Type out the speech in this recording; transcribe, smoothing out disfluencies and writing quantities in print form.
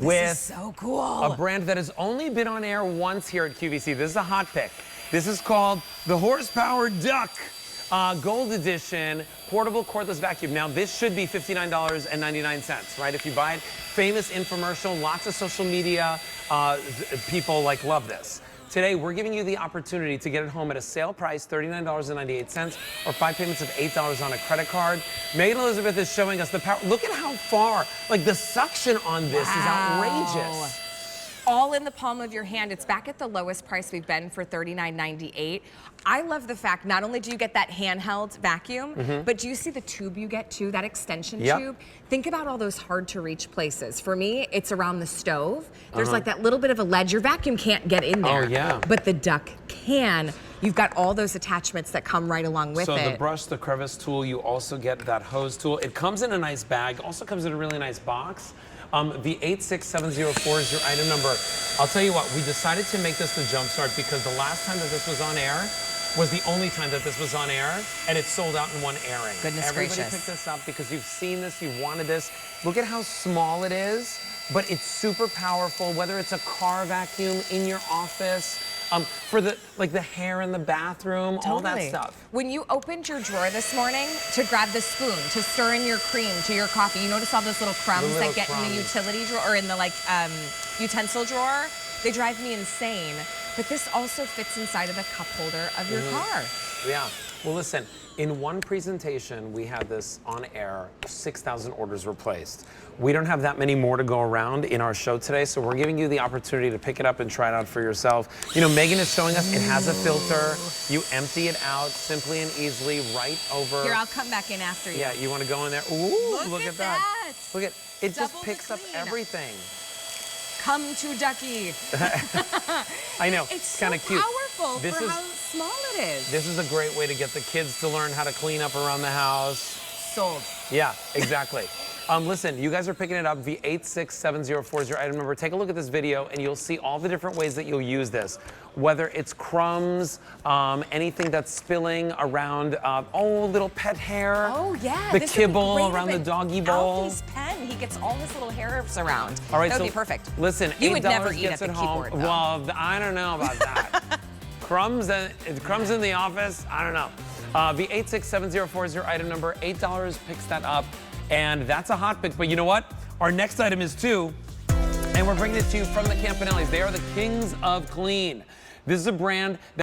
with is so cool. a brand that has only been on air once here at QVC. This is a hot pick. This is called the Horsepower Duck Gold Edition Portable Cordless Vacuum. Now, this should be $59.99, right? If you buy it. Famous infomercial, lots of social media people love this. Today, we're giving you the opportunity to get it home at a sale price, $39.98, or 5 payments of $8 on a credit card. Megan Elizabeth is showing us the power. Look at how far, the suction on this is outrageous. All in the palm of your hand. It's back at the lowest price we've been for $39.98. I love the fact not only do you get that handheld vacuum, but do you see the tube you get too, that extension tube? Think about all those hard to reach places. For me, it's around the stove. There's that little bit of a ledge. Your vacuum can't get in there. Oh, yeah. But the Duck can. You've got all those attachments that come right along with it. So the brush, the crevice tool, you also get that hose tool. It comes in a nice bag, also comes in a really nice box. The 86704 is your item number. I'll tell you what, we decided to make this the Jumpstart because the last time that this was on air was the only time that this was on air, and it sold out in one airing. Goodness gracious. Everybody picked this up because you've seen this, you wanted this. Look at how small it is, but it's super powerful, whether it's a car vacuum in your office, for the hair in the bathroom, all that stuff. When you opened your drawer this morning to grab the spoon, to stir in your cream to your coffee, you notice all those little crumbs that get in the utility drawer or in the utensil drawer? They drive me insane. But this also fits inside of the cup holder of your car. Yeah. Well, listen, in one presentation, we had this on air, 6,000 orders were placed. We don't have that many more to go around in our show today, so we're giving you the opportunity to pick it up and try it out for yourself. You know, Megan is showing us it has a filter. You empty it out simply and easily right over. Here, I'll come back in after you. Yeah, you want to go in there? Ooh, look at that. Look at it. Double just picks up everything. Come to Ducky. I know. It's kind of cute. Powerful for how small it is. This is a great way to get the kids to learn how to clean up around the house. Sold. Yeah, exactly. Listen, you guys are picking it up. The 86704 is your item number. Take a look at this video, and you'll see all the different ways that you'll use this. Whether it's crumbs, anything that's spilling around, little pet hair. Oh, yeah. The kibble around the doggy bowl. Alfie's pen, he gets all his little hairs around. All right, that would so be perfect. Listen, you would never eat gets at the home. keyboard, though. Well, I don't know about that. Crumbs in the office, I don't know. The 86704 is your item number. $8 picks that up. And that's a hot pick, but you know what? Our next item is too, and we're bringing it to you from the Campanellis. They are the kings of clean. This is a brand that